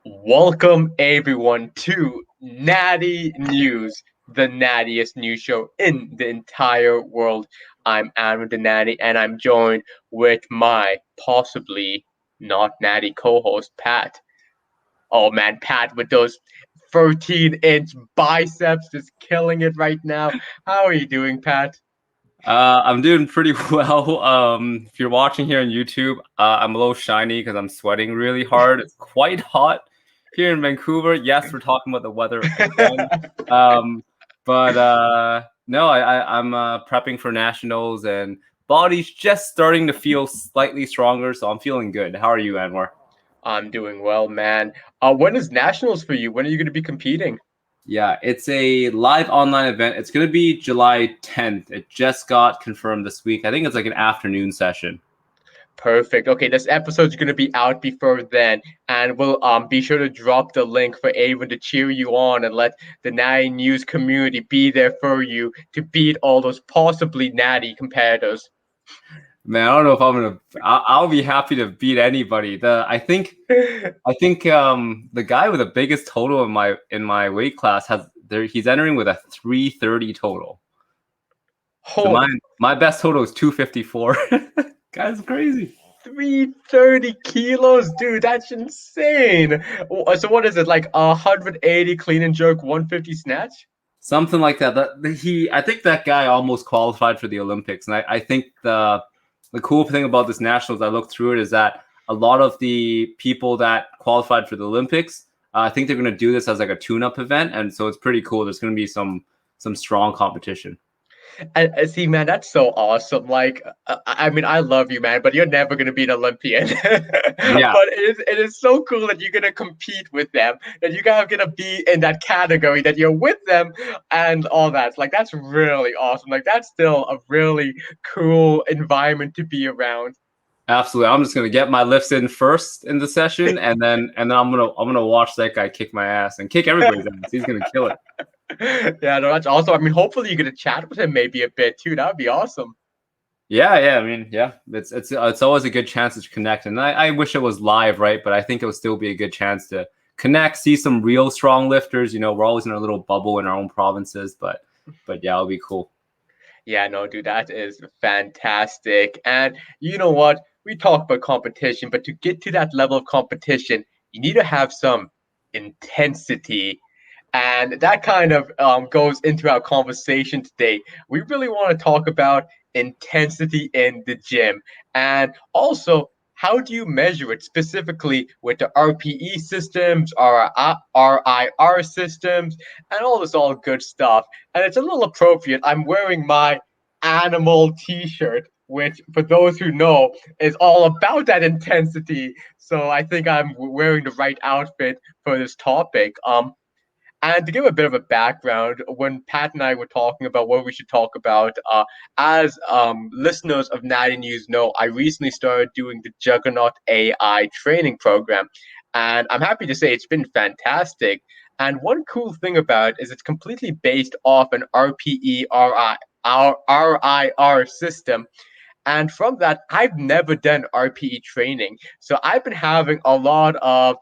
Welcome everyone to Natty News, the nattiest news show in the entire world. I'm Anwar the Natty, and I'm joined with my possibly not natty co-host Pat. Oh man, Pat with those 13-inch biceps is killing it right now. How are you doing, Pat? I'm doing pretty well. If you're watching here on YouTube, I'm a little shiny because I'm sweating really hard. It's quite hot here in Vancouver. Yes, we're talking about the weather again. But no, I'm prepping for nationals and body's just starting to feel slightly stronger, so I'm feeling good. How are you, Anwar? I'm doing well, man. When is nationals for you? When are you going to be competing? Yeah, it's a live online event. It's going to be July 10th. It just got confirmed this week. I think it's like an afternoon session. Perfect. Okay, this episode's gonna be out before then, and we'll be sure to drop the link for everyone to cheer you on and let the Natty News community be there for you to beat all those possibly natty competitors. Man, I don't know if I'm gonna. I'll be happy to beat anybody. I think the guy with the biggest total in my weight class has there. He's entering with a 330 total. So Oh, my best total is 254. Guy's crazy. 330 kilos, dude, that's insane. So what is it, like 180 clean and jerk, 150 snatch? Something like that. I think that guy almost qualified for the Olympics, and I think the cool thing about this nationals, I looked through it, is that a lot of the people that qualified for the Olympics, I think they're going to do this as like a tune-up event, and so it's pretty cool. There's going to be some strong competition. And see, man, that's so awesome. Like, I mean, I love you, man, but you're never gonna be an Olympian. Yeah, But it is so cool that you're gonna compete with them, that you guys are gonna be in that category, that you're with them, and all that. Like, that's really awesome. Like, that's still a really cool environment to be around. absolutely. I'm just going to get my lifts in first in the session, and then I'm gonna watch that guy kick my ass and kick everybody's ass. He's going to kill it. Yeah, no, that's awesome. I mean, hopefully you get to chat with him maybe a bit too. That would be awesome. Yeah. I mean, yeah, it's always a good chance to connect, and I wish it was live, right? But I think it would still be a good chance to connect, see some real strong lifters. You know, we're always in our little bubble in our own provinces, but yeah, it'll be cool. Yeah, no, dude, that is fantastic. And you know what? We talk about competition, but to get to that level of competition, you need to have some intensity. And that kind of goes into our conversation today. We really want to talk about intensity in the gym. And also, how do you measure it specifically with the RPE systems, RIR systems, and all good stuff? And it's a little appropriate. I'm wearing my animal t-shirt, which for those who know is all about that intensity. So I think I'm wearing the right outfit for this topic. And to give a bit of a background, when Pat and I were talking about what we should talk about, as listeners of Natty News know, I recently started doing the Juggernaut AI training program. And I'm happy to say it's been fantastic. And one cool thing about it is it's completely based off an RPE RIR system. And from that, I've never done RPE training. So I've been having a lot of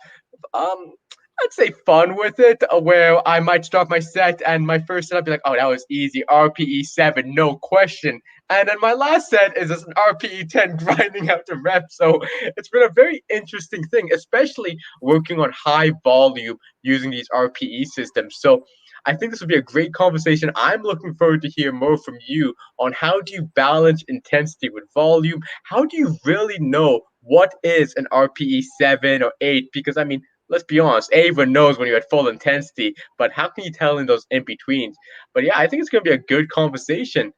um I'd say fun with it, where I might start my set and my first set I'd be like, oh, that was easy, RPE 7, no question. And then my last set is just an RPE 10 grinding out the reps. So it's been a very interesting thing, especially working on high volume using these RPE systems. So I think this would be a great conversation. I'm looking forward to hear more from you on how do you balance intensity with volume? How do you really know what is an RPE 7 or 8? Because I mean, let's be honest, everyone knows when you're at full intensity, but how can you tell in those in betweens? But yeah, I think it's going to be a good conversation.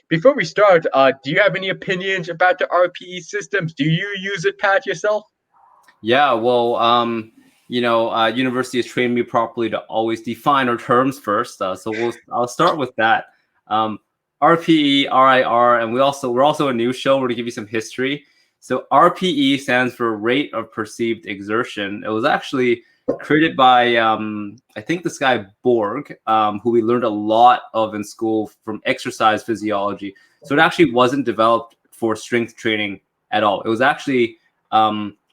Before we start, do you have any opinions about the RPE systems? Do you use it, Pat, yourself? Yeah, well, university has trained me properly to always define our terms first. I'll start with that. RPE, RIR, and we're also a new show. We're going to give you some history. So RPE stands for rate of perceived exertion. It was actually created by I think this guy Borg, who we learned a lot of in school from exercise physiology. So it actually wasn't developed for strength training at all. It was actually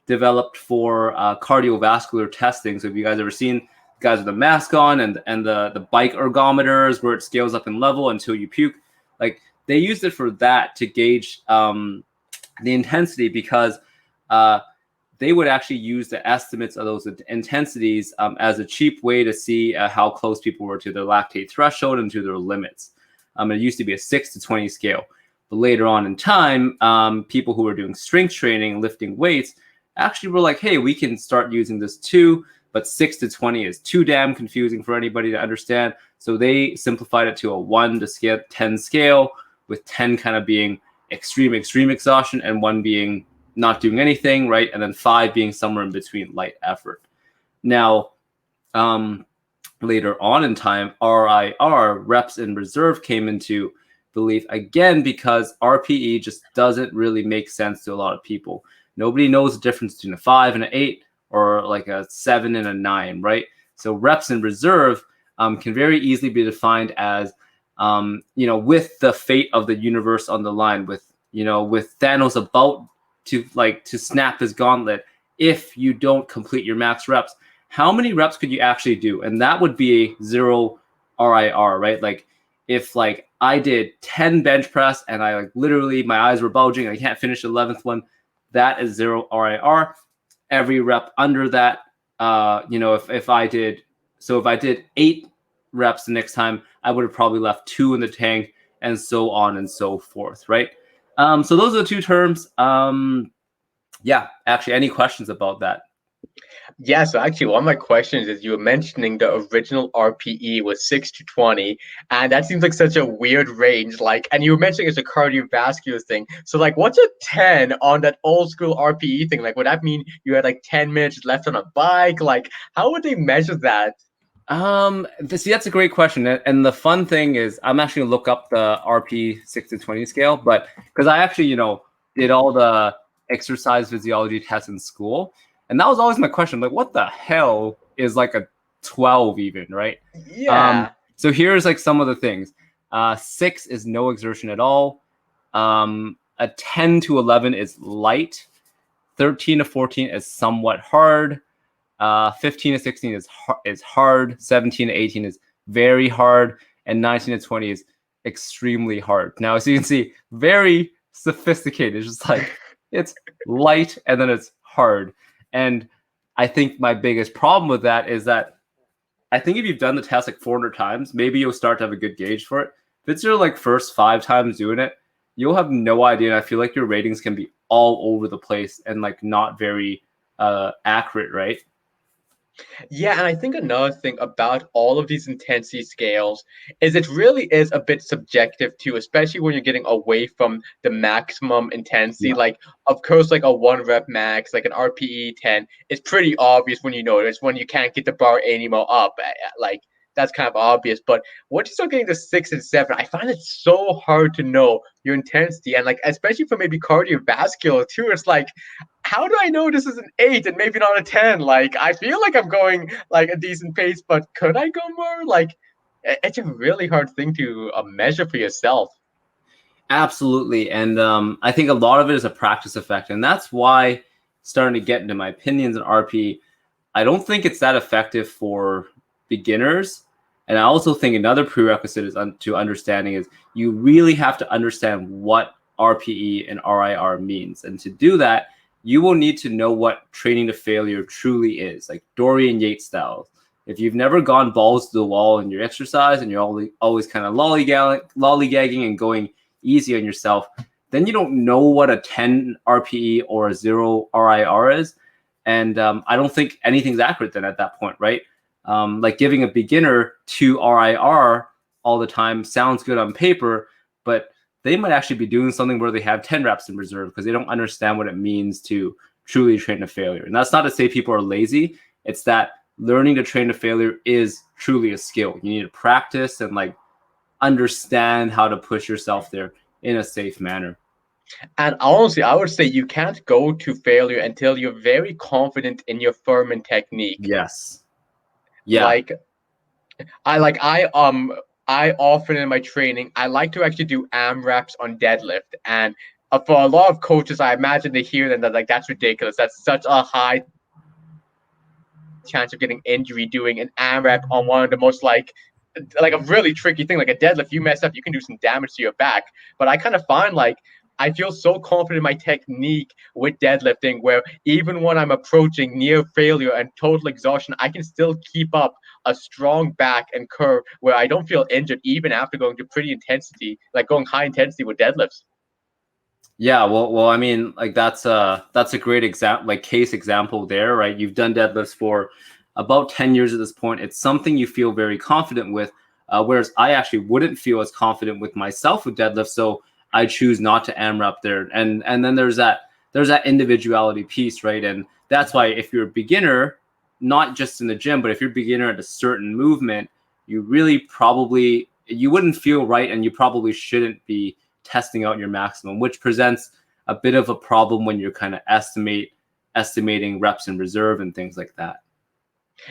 developed for cardiovascular testing. So if you guys ever seen guys with a mask on and the bike ergometers where it scales up in level until you puke, like they used it for that to gauge the intensity, because they would actually use the estimates of those intensities as a cheap way to see how close people were to their lactate threshold and to their limits. It used to be a 6 to 20 scale. But later on in time, people who were doing strength training, lifting weights, actually were like, hey, we can start using this too, but 6 to 20 is too damn confusing for anybody to understand. So they simplified it to a 1 to 10 scale, with 10 kind of being extreme exhaustion and 1 being not doing anything, right? And then 5 being somewhere in between, light effort. Now, later on in time, RIR, reps in reserve, came into belief again, because RPE just doesn't really make sense to a lot of people. Nobody knows the difference between a 5 and an 8, or like a 7 and a 9, right? So reps in reserve can very easily be defined as, with the fate of the universe on the line, with Thanos about to snap his gauntlet. If you don't complete your max reps, how many reps could you actually do? And that would be a 0 RIR, right? Like if I did 10 bench press and I literally my eyes were bulging, I can't finish the 11th one, that is 0 RIR. Every rep under that, if I did 8 reps the next time, I would have probably left 2 in the tank, and so on and so forth, right? So those are the 2 terms. Yeah, actually, any questions about that? Yeah, so actually, one of my questions is, you were mentioning the original RPE was 6 to 20, and that seems like such a weird range. And you were mentioning it's a cardiovascular thing. So, what's a 10 on that old school RPE thing? Would that mean you had 10 minutes left on a bike? How would they measure that? See, that's a great question. And the fun thing is, I'm actually gonna look up the RP 6 to 20 scale, but because I actually, did all the exercise physiology tests in school. And that was always my question, what the hell is a 12 even, right? Yeah. So here's some of the things. 6 is no exertion at all. A 10 to 11 is light. 13 to 14 is somewhat hard. 15 to 16 is hard. 17 to 18 is very hard. And 19 to 20 is extremely hard. Now, as you can see, very sophisticated. It's just it's light and then it's hard. And I think my biggest problem with that is that I think if you've done the test 400 times, maybe you'll start to have a good gauge for it. If it's your first 5 times doing it, you'll have no idea. And I feel like your ratings can be all over the place and not very accurate, right? Yeah, and I think another thing about all of these intensity scales is it really is a bit subjective too, especially when you're getting away from the maximum intensity. Yeah. Of course, a 1 rep max, an RPE 10, it's pretty obvious when you notice when you can't get the bar anymore up. That's kind of obvious. But once you start getting to 6 and 7, I find it so hard to know your intensity, and especially for maybe cardiovascular too. It's how do I know this is an 8 and maybe not a 10? I feel like I'm going a decent pace, but could I go more? It's a really hard thing to measure for yourself. Absolutely. And I think a lot of it is a practice effect. And that's why, starting to get into my opinions on RP, I don't think it's that effective for beginners. And I also think another prerequisite is to understanding is you really have to understand what RPE and RIR means. And to do that, you will need to know what training to failure truly is, like Dorian Yates style. If you've never gone balls to the wall in your exercise and you're always kind of lollygagging and going easy on yourself, then you don't know what a 10 RPE or a 0 RIR is. And I don't think anything's accurate then at that point, right? Giving a beginner 2 RIR all the time sounds good on paper, but they might actually be doing something where they have 10 reps in reserve because they don't understand what it means to truly train to failure. And that's not to say people are lazy. It's that learning to train to failure is truly a skill. You need to practice and understand how to push yourself there in a safe manner. And honestly, I would say you can't go to failure until you're very confident in your firm and technique. Yes. Yeah. I often in my training, I like to actually do AMRAPs on deadlift. And for a lot of coaches, I imagine they hear that and they're like, that's ridiculous. That's such a high chance of getting injury doing an AMRAP on one of the most like a really tricky thing, like a deadlift. You mess up, you can do some damage to your back. But I kind of find like I feel so confident in my technique with deadlifting, where even when I'm approaching near failure and total exhaustion, I can still keep up a strong back and curve where I don't feel injured even after going to pretty intensity, like going high intensity with deadlifts. Yeah, well, I mean, like that's a great example, like case example there, right? You've done deadlifts for about 10 years at this point. It's something you feel very confident with, whereas I actually wouldn't feel as confident with myself with deadlift, so I choose not to AMRAP there. And then there's that individuality piece, right? And that's why if you're a beginner, not just in the gym, but if you're a beginner at a certain movement, you wouldn't feel right, and you probably shouldn't be testing out your maximum, which presents a bit of a problem when you're kind of estimating reps in reserve and things like that.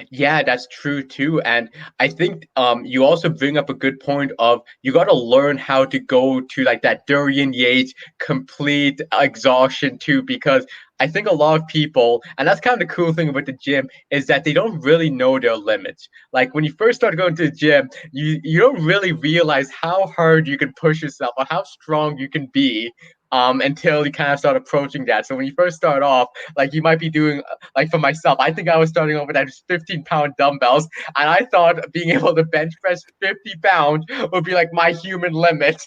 Yeah, that's true too. And I think you also bring up a good point of you got to learn how to go to like that Dorian Yates complete exhaustion too, because I think a lot of people, and that's kind of the cool thing about the gym, is that they don't really know their limits. Like when you first start going to the gym, you don't really realize how hard you can push yourself or how strong you can be until you kind of start approaching that. So when you first start off, like you might be doing like for myself, I think I was starting off with that 15-pound dumbbells, and I thought being able to bench press 50 pounds would be like my human limit.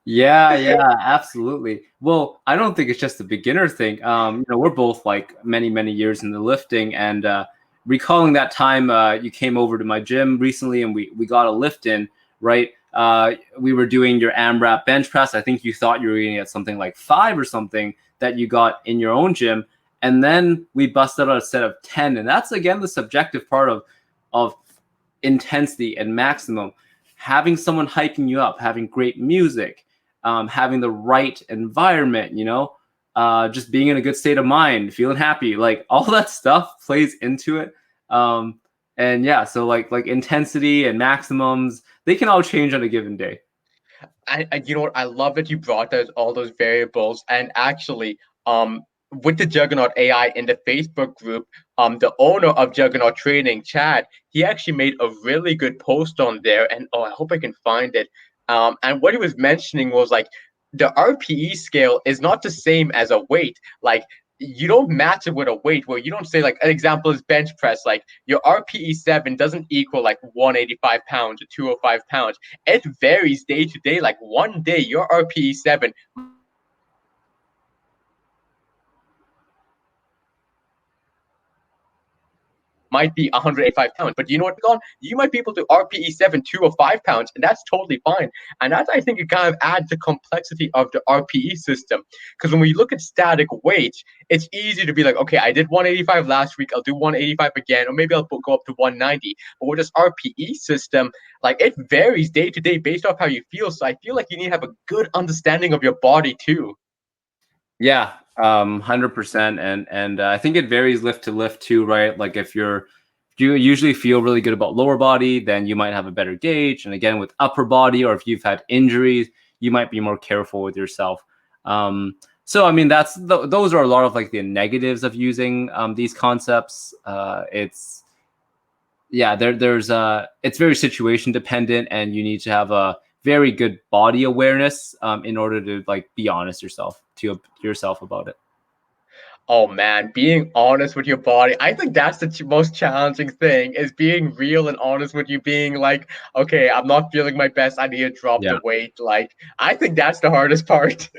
Yeah, absolutely. Well, I don't think it's just a beginner thing. We're both like many years in the lifting, and recalling that time you came over to my gym recently, and we got a lift in, right? We were doing your AMRAP bench press. I think you thought you were getting at something like 5 or something that you got in your own gym, and then we busted out a set of 10, and that's again the subjective part of intensity and maximum. Having someone hyping you up, having great music, having the right environment, just being in a good state of mind, feeling happy, like all that stuff plays into it. And yeah, so like intensity and maximums, they can all change on a given day. You know what? I love that you brought those all those variables. And actually, with the Juggernaut AI in the Facebook group, the owner of Juggernaut Training, Chad, he actually made a really good post on there. And oh, I hope I can find it. And what he was mentioning was like the RPE scale is not the same as a weight. Like you don't match it with a weight where you don't say like an example is bench press. Like your RPE 7 doesn't equal like 185 pounds or 205 pounds. It varies day to day. Like one day your RPE 7 might be 185 pounds, but you know what, Gon? You might be able to RPE 7 205 pounds, and that's totally fine. And that I think it kind of adds the complexity of the RPE system. Because when we look at static weights, it's easy to be like, okay, I did 185 last week, I'll do 185 again, or maybe I'll go up to 190. But with this RPE system, like it varies day to day based off how you feel. So I feel like you need to have a good understanding of your body too. Yeah, 100%, and I think it varies lift to lift too, right? Like if you usually feel really good about lower body, then you might have a better gauge. And again, with upper body, or if you've had injuries, you might be more careful with yourself. So I mean, those are a lot of like the negatives of using these concepts. It's it's very situation dependent, and you need to have a very good body awareness in order to like be honest to yourself about it. Oh man, being honest with your body. I think that's the most challenging thing is being real and honest with you being like, okay, I'm not feeling my best. I need to drop Yeah. the weight. Like, I think that's the hardest part.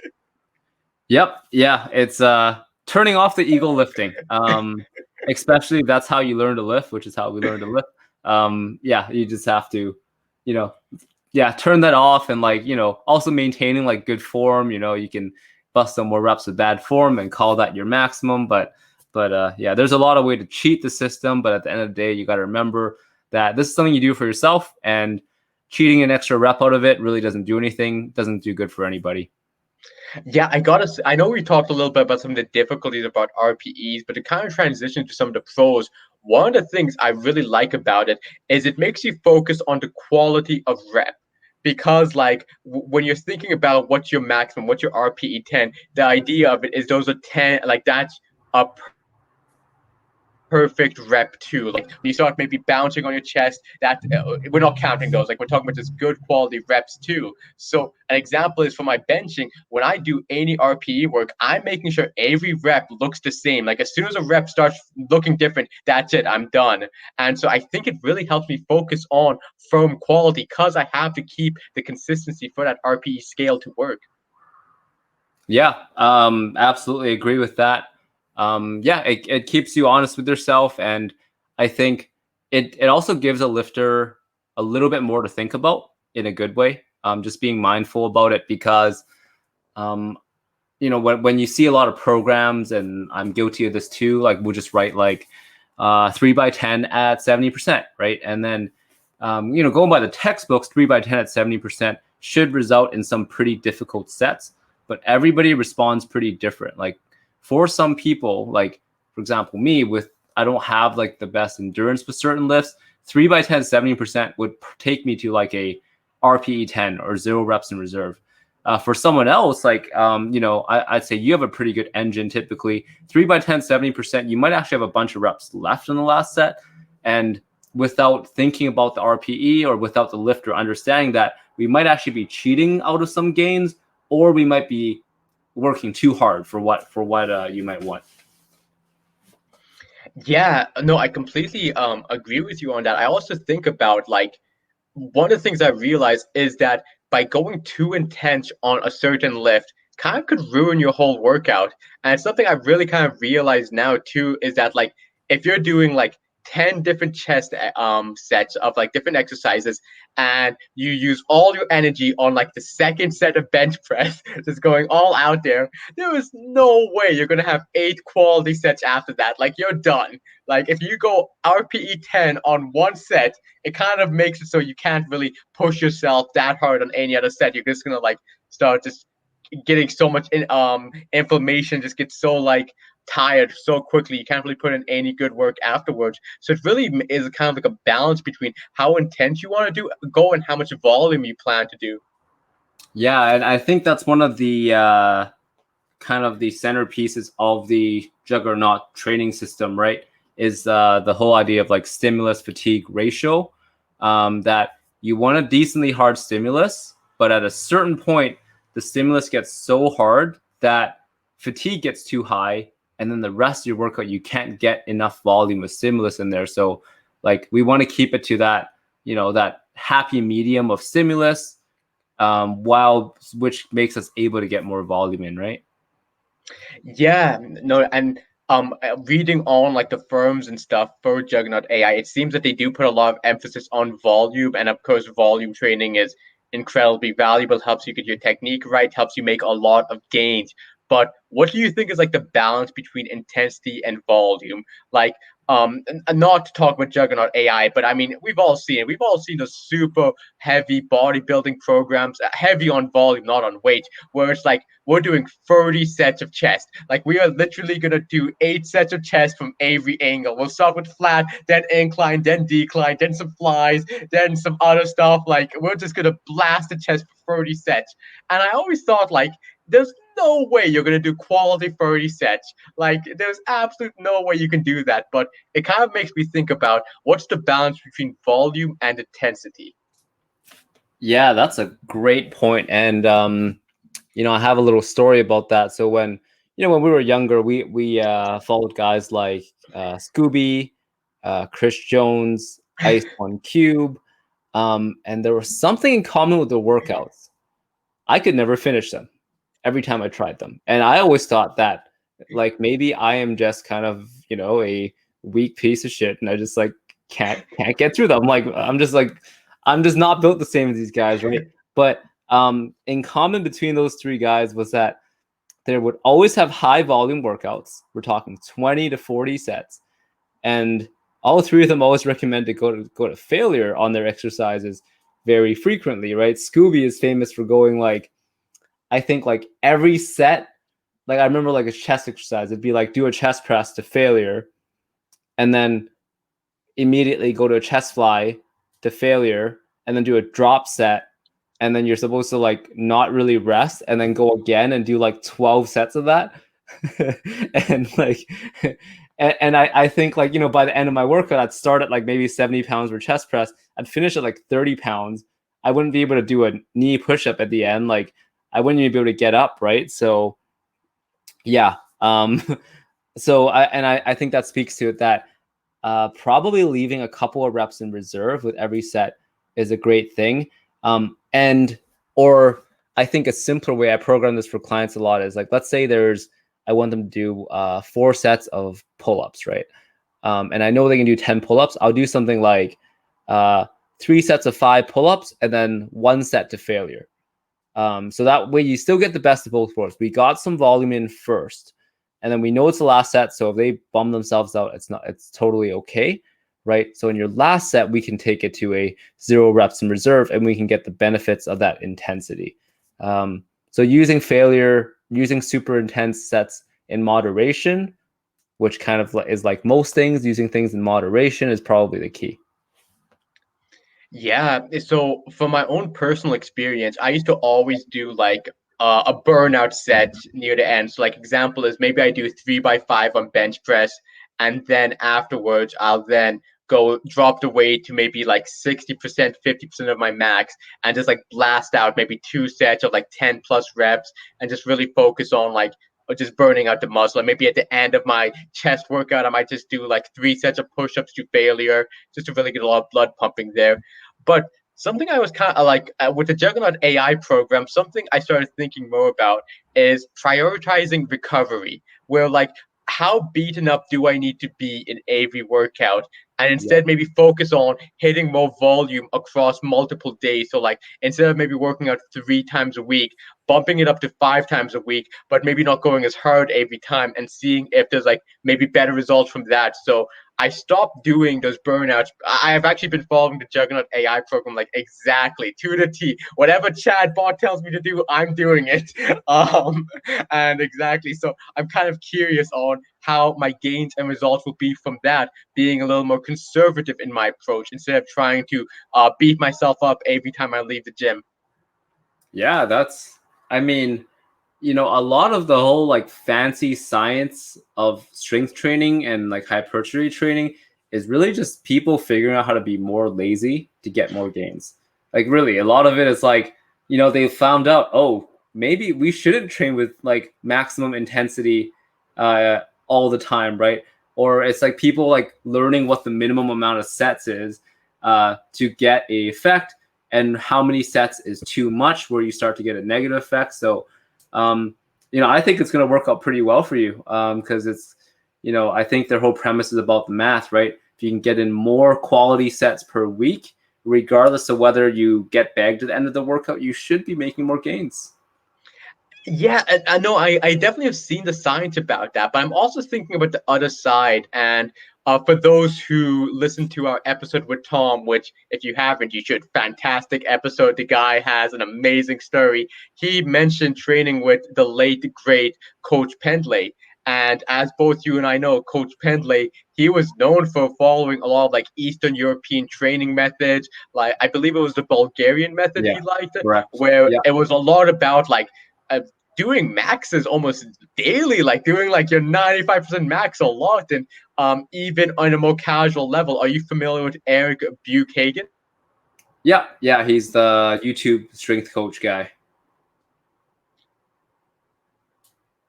Yep. Yeah. It's turning off the ego lifting. Especially if that's how you learn to lift, which is how we learn to lift. Yeah, you just have to, you know, yeah, turn that off, and like, also maintaining like good form. You can bust some more reps with bad form and call that your maximum. But yeah, there's a lot of way to cheat the system. But at the end of the day, you got to remember that this is something you do for yourself, and cheating an extra rep out of it really doesn't do anything, doesn't do good for anybody. Yeah, I know we talked a little bit about some of the difficulties about RPEs, but to kind of transition to some of the pros, one of the things I really like about it is it makes you focus on the quality of rep. because like when you're thinking about what's your maximum, what's your RPE 10, the idea of it is those are 10, like that's a perfect rep too. Like when you start maybe bouncing on your chest, that we're not counting those. Like we're talking about just good quality reps too. So an example is for my benching. When I do any RPE work, I'm making sure every rep looks the same. Like as soon as a rep starts looking different, that's it. I'm done. And so I think it really helps me focus on firm quality because I have to keep the consistency for that RPE scale to work. Yeah, absolutely agree with that. Yeah, it keeps you honest with yourself, and I think it also gives a lifter a little bit more to think about in a good way. Just being mindful about it because, you know, when you see a lot of programs, and I'm guilty of this too. Like we'll just write like 3x10 at 70%, right? And then you know, going by the textbooks, 3x10 at 70% should result in some pretty difficult sets, but everybody responds pretty different. Like for some people, like for example, me with, I don't have like the best endurance with certain lifts. 3x10, 70% would take me to like a RPE 10 or 0 reps in reserve. For someone else, like, you know, I'd say you have a pretty good engine typically. 3x10, 70%, you might actually have a bunch of reps left in the last set. And without thinking about the RPE or without the lifter understanding that, we might actually be cheating out of some gains, or we might be working too hard for what you might want. Yeah, no, I completely agree with you on that. I also think about like one of the things I realized is that by going too intense on a certain lift kind of could ruin your whole workout. And it's something I really kind of realize now too is that like if you're doing like 10 different chest sets of like different exercises and you use all your energy on like the second set of bench press just going all out there is no way you're going to have 8 quality sets after that. Like you're done. Like if you go RPE 10 on one set, it kind of makes it so you can't really push yourself that hard on any other set. You're just gonna like start just getting so much inflammation, just get so like tired so quickly. You can't really put in any good work afterwards. So it really is kind of like a balance between how intense you want to do go and how much volume you plan to do. Yeah, and I think that's one of the kind of the centerpieces of the Juggernaut training system, right? Is the whole idea of like stimulus fatigue ratio, that you want a decently hard stimulus, but at a certain point, the stimulus gets so hard that fatigue gets too high, and then the rest of your workout, you can't get enough volume of stimulus in there. So like we want to keep it to that, you know, that happy medium of stimulus, while which makes us able to get more volume in, right? Yeah, no, and reading on like the firms and stuff for Juggernaut AI, it seems that they do put a lot of emphasis on volume, and of course, volume training is incredibly valuable. Helps you get your technique right, helps you make a lot of gains. But what do you think is like the balance between intensity and volume? Like, and not to talk about Juggernaut AI, but I mean, we've all seen it. We've all seen the super heavy bodybuilding programs, heavy on volume, not on weight, where it's like we're doing 30 sets of chest. Like we are literally gonna do 8 sets of chest from every angle. We'll start with flat, then incline, then decline, then some flies, then some other stuff. Like we're just gonna blast the chest for 30 sets. And I always thought like there's no way you're gonna do quality 30 sets. Like there's absolute no way you can do that. But it kind of makes me think about what's the balance between volume and intensity. Yeah, that's a great point. And you know, I have a little story about that. So when, you know, when we were younger, we followed guys like Scooby, Chris Jones, Ice One Cube, and there was something in common with the workouts. I could never finish them every time I tried them, and I always thought that like maybe I am just kind of, you know, a weak piece of shit, and I just like can't get through them. Like I'm just not built the same as these guys, right? But in common between those three guys was that they would always have high volume workouts. We're talking 20 to 40 sets. And all three of them always recommend to go to failure on their exercises very frequently, right? Scooby is famous for going like, I think like every set, like I remember like a chest exercise, it'd be like do a chest press to failure and then immediately go to a chest fly to failure and then do a drop set and then you're supposed to like not really rest and then go again and do like 12 sets of that. And like and I think like, you know, by the end of my workout, I'd start at like maybe 70 pounds for chest press. I'd finish at like 30 pounds. I wouldn't be able to do a knee push-up at the end. Like I wouldn't even be able to get up, right? So yeah. So I think that speaks to it that probably leaving a couple of reps in reserve with every set is a great thing. Or I think a simpler way, I program this for clients a lot, is like, let's say I want them to do 4 sets of pull-ups, right? And I know they can do 10 pull-ups. I'll do something like 3 sets of 5 pull-ups and then 1 set to failure. So that way you still get the best of both worlds. We got some volume in first, and then we know it's the last set. So if they bum themselves out, it's totally okay, right? So in your last set, we can take it to a 0 reps in reserve, and we can get the benefits of that intensity. So using super intense sets in moderation, which kind of is like most things, using things in moderation is probably the key. Yeah, so from my own personal experience, I used to always do like a burnout set near the end. So like example is maybe I do 3x5 on bench press, and then afterwards I'll then go drop the weight to maybe like 60%, 50% of my max, and just like blast out maybe 2 sets of like 10 plus reps, and just really focus on like just burning out the muscle. And maybe at the end of my chest workout, I might just do like 3 sets of push-ups to failure, just to really get a lot of blood pumping there. But something I was kind of like with the Juggernaut AI program, something I started thinking more about is prioritizing recovery, where like how beaten up do I need to be in every workout, and instead maybe focus on hitting more volume across multiple days. So like instead of maybe working out 3 times a week, bumping it up to 5 times a week, but maybe not going as hard every time, and seeing if there's like maybe better results from that. So I stopped doing those burnouts. I have actually been following the Juggernaut AI program like exactly to the T. Whatever chat bot tells me to do, I'm doing it. And exactly. So I'm kind of curious on how my gains and results will be from that, being a little more conservative in my approach instead of trying to beat myself up every time I leave the gym. Yeah, I mean, you know, a lot of the whole like fancy science of strength training and like hypertrophy training is really just people figuring out how to be more lazy to get more gains. Like really, a lot of it is like, you know, they found out, oh, maybe we shouldn't train with like maximum intensity all the time, right? Or it's like people like learning what the minimum amount of sets is to get a effect, and how many sets is too much, where you start to get a negative effect. So you know, I think it's going to work out pretty well for you because it's, you know, I think their whole premise is about the math, right? If you can get in more quality sets per week, regardless of whether you get bagged at the end of the workout, you should be making more gains. Yeah, I know. I definitely have seen the science about that, but I'm also thinking about the other side. And for those who listen to our episode with Tom, which if you haven't, you should. Fantastic episode. The guy has an amazing story. He mentioned training with the late great Coach Pendley. And as both you and I know, Coach Pendley, he was known for following a lot of like Eastern European training methods. Like I believe it was the Bulgarian method Yeah, he liked, correct. where Yeah. it was a lot about like doing maxes almost daily, like doing like your 95% max a lot, and even on a more casual level. Are you familiar with Eric Buchanan? Yeah, he's the YouTube strength coach guy.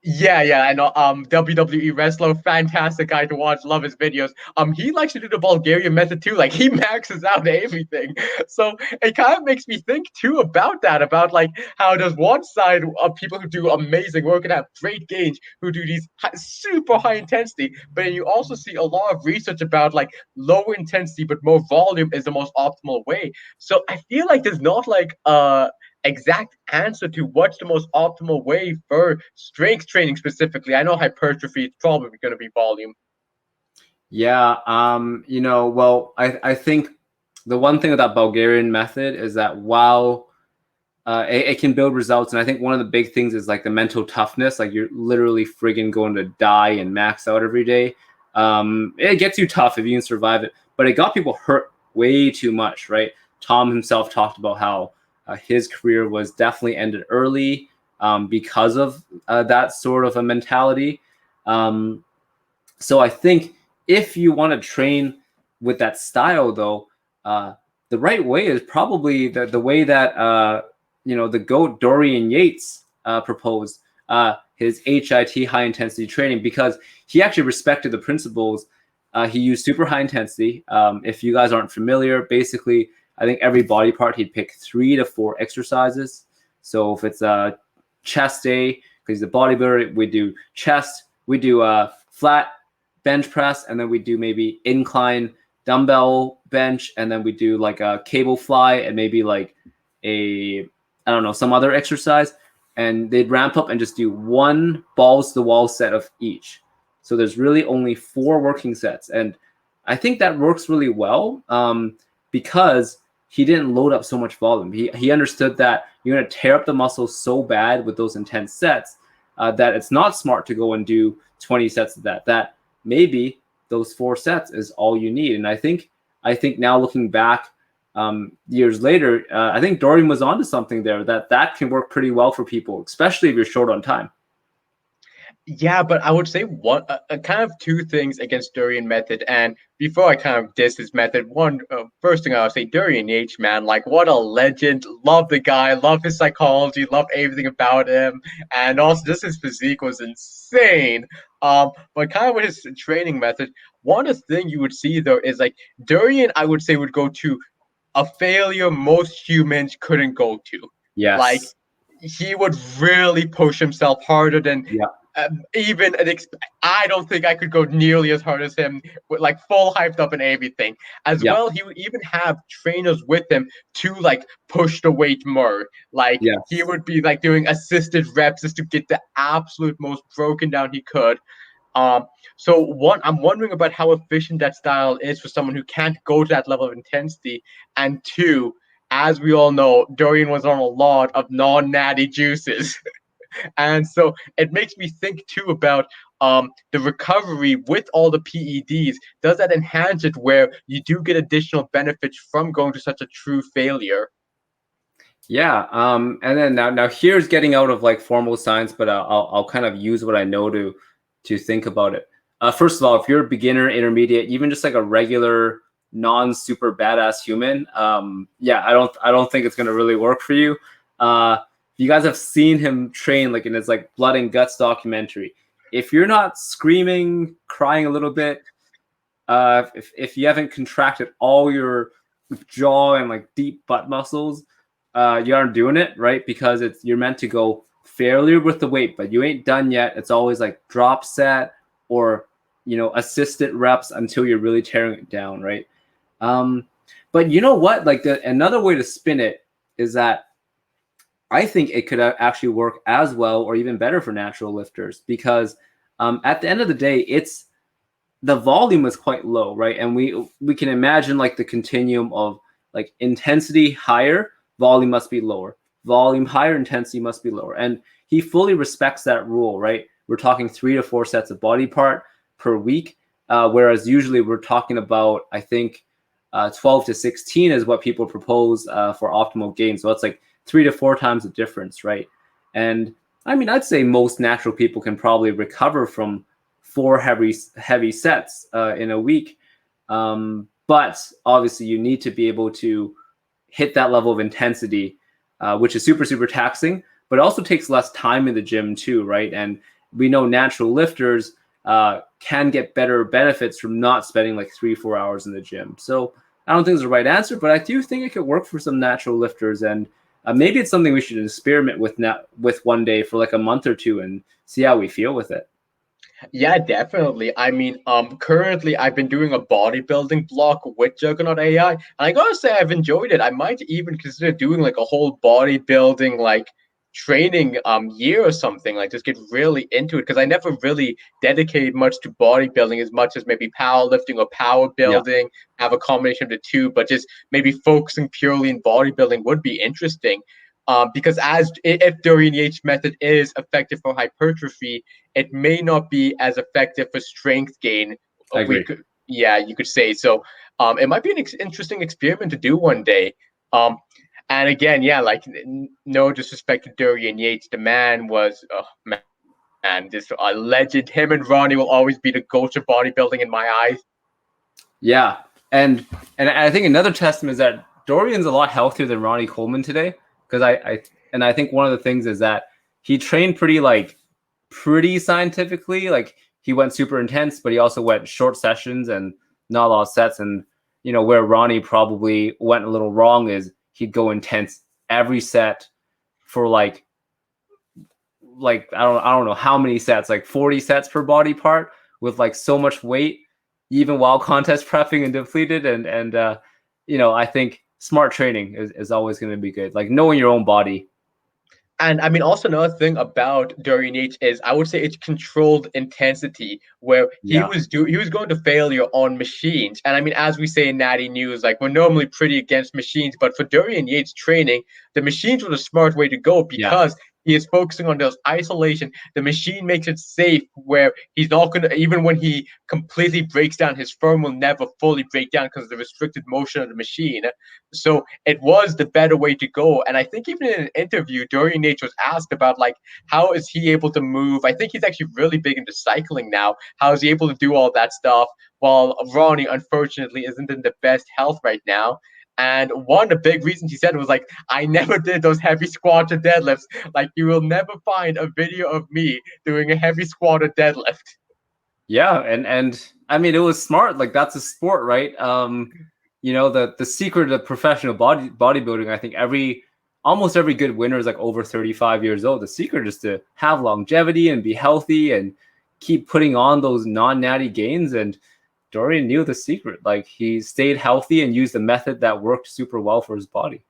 Yeah, I know. WWE wrestler, fantastic guy to watch. Love his videos. He likes to do the Bulgarian method too. Like he maxes out everything. So it kind of makes me think too about that. About like how does one side of people who do amazing work and have great gains, who do these super high intensity, but then you also see a lot of research about like lower intensity but more volume is the most optimal way. So I feel like there's not like exact answer to what's the most optimal way for strength training specifically. I know hypertrophy is probably going to be volume. Yeah, you know, well, I think the one thing with that Bulgarian method is that while it can build results, and I think one of the big things is like the mental toughness. Like you're literally friggin' going to die and max out every day. It gets you tough if you can survive it, but it got people hurt way too much, right? Tom himself talked about how his career was definitely ended early because of that sort of a mentality. So I think if you want to train with that style, though, the right way is probably the way that the GOAT Dorian Yates proposed his HIT, high intensity training, because he actually respected the principles. He used super high intensity. If you guys aren't familiar, basically, I think every body part he'd pick 3 to 4 exercises. So if it's a chest day, because he's a bodybuilder, we do chest, we do flat bench press, and then we do maybe incline dumbbell bench, and then we do like a cable fly and maybe like some other exercise. And they'd ramp up and just do 1 balls to the wall set of each. So there's really only 4 working sets. And I think that works really well because he didn't load up so much volume. He understood that you're going to tear up the muscle so bad with those intense sets that it's not smart to go and do 20 sets of that. That maybe those 4 sets is all you need. And I think now looking back years later, I think Dorian was onto something there, that can work pretty well for people, especially if you're short on time. Yeah, but I would say one kind of 2 things against Dorian Method. And before I kind of diss his method, first thing I would say, Dorian Yates, man, like what a legend. Love the guy, love his psychology, love everything about him, and also just his physique was insane. But kind of with his training method, one thing you would see though is like Dorian, I would say, would go to a failure most humans couldn't go to. Like Yes. he would really push himself harder than Yeah. even I don't think I could go nearly as hard as him, with like full hyped up and everything. As Yeah. well, he would even have trainers with him to like push the weight more. Like he Yes. would be like doing assisted reps just to get the absolute most broken down he could. So one, I'm wondering about how efficient that style is for someone who can't go to that level of intensity. And 2, as we all know, Dorian was on a lot of non-natty juices. And so it makes me think too about the recovery with all the PEDs. Does that enhance it where you do get additional benefits from going to such a true failure? Yeah. And then now here's getting out of like formal science, but I'll kind of use what I know to think about it. First of all, if you're a beginner, intermediate, even just like a regular non-super badass human, yeah, I don't think it's gonna really work for you. You guys have seen him train like in his like Blood and Guts documentary. If you're not screaming, crying a little bit, if you haven't contracted all your jaw and like deep butt muscles, you aren't doing it right, because you're meant to go fairly with the weight, but you ain't done yet. It's always like drop set or assisted reps until you're really tearing it down, right? But you know what? Like another way to spin it is that I think it could actually work as well or even better for natural lifters, because at the end of the day, the volume is quite low, right? And we can imagine like the continuum of like intensity higher, volume must be lower. Volume higher, intensity must be lower. And he fully respects that rule, right? We're talking 3 to 4 sets of body part per week, whereas usually we're talking about, I think, 12 to 16 is what people propose for optimal gain. So it's like 3 to 4 times the difference, right? And I mean, I'd say most natural people can probably recover from 4 heavy sets in a week. But obviously you need to be able to hit that level of intensity, which is super, super taxing, but it also takes less time in the gym too, right? And we know natural lifters can get better benefits from not spending like 3-4 hours in the gym. So I don't think it's the right answer, but I do think it could work for some natural lifters. And maybe it's something we should experiment with one day for like a month or 2 and see how we feel with it. Yeah, definitely. I mean, currently I've been doing a bodybuilding block with Juggernaut AI, and I gotta say I've enjoyed it. I might even consider doing like a whole bodybuilding like training year or something, like just get really into it, because I never really dedicated much to bodybuilding as much as maybe powerlifting or power Yeah, building, have a combination of the two, but just maybe focusing purely in bodybuilding would be interesting. Because if Dorian Yates method is effective for hypertrophy, it may not be as effective for strength gain. I agree. Yeah, you could say so. It might be an interesting experiment to do one day. And again, yeah, like no disrespect to Dorian Yates, the man was, oh man, just a legend. Him and Ronnie will always be the ghost of bodybuilding in my eyes. Yeah, and I think another testament is that Dorian's a lot healthier than Ronnie Coleman today, because I think one of the things is that he trained pretty scientifically. Like he went super intense, but he also went short sessions and not a lot of sets. And where Ronnie probably went a little wrong is he'd go intense every set for like I don't know how many sets, like 40 sets per body part with like so much weight, even while contest prepping and depleted. And I think smart training is always going to be good. Like knowing your own body. And I mean, also another thing about Dorian Yates is I would say it's controlled intensity, where he Yeah. was going to failure on machines. And I mean, as we say in Natty News, like we're normally pretty against machines, but for Dorian Yates training, the machines were the smart way to go Yeah. because he is focusing on those isolation. The machine makes it safe where he's not going to, even when he completely breaks down, his firm will never fully break down because of the restricted motion of the machine. So it was the better way to go. And I think even in an interview, Dorian Yates was asked about like how is he able to move? I think he's actually really big into cycling now. How is he able to do all that stuff? While Ronnie, unfortunately, isn't in the best health right now. And one of the big reasons he said was like, I never did those heavy squats or deadlifts. Like you will never find a video of me doing a heavy squat or deadlift. Yeah, and I mean it was smart. Like that's a sport, right? The secret of professional bodybuilding, I think almost every good winner is like over 35 years old. The secret is to have longevity and be healthy and keep putting on those non-natty gains. And Dorian knew the secret. Like he stayed healthy and used a method that worked super well for his body.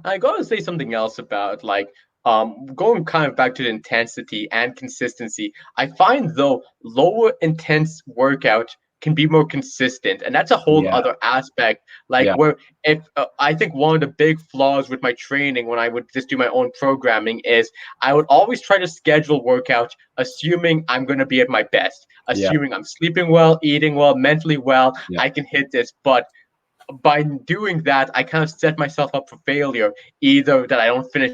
I gotta say something else about like going kind of back to the intensity and consistency. I find though lower intense workout can be more consistent, and that's a whole Yeah. other aspect. Like Yeah. where if I think one of the big flaws with my training when I would just do my own programming is I would always try to schedule workouts assuming I'm going to be at my best, Yeah. assuming I'm sleeping well, eating well, mentally well, Yeah. I can hit this. But by doing that, I kind of set myself up for failure. Either that I don't finish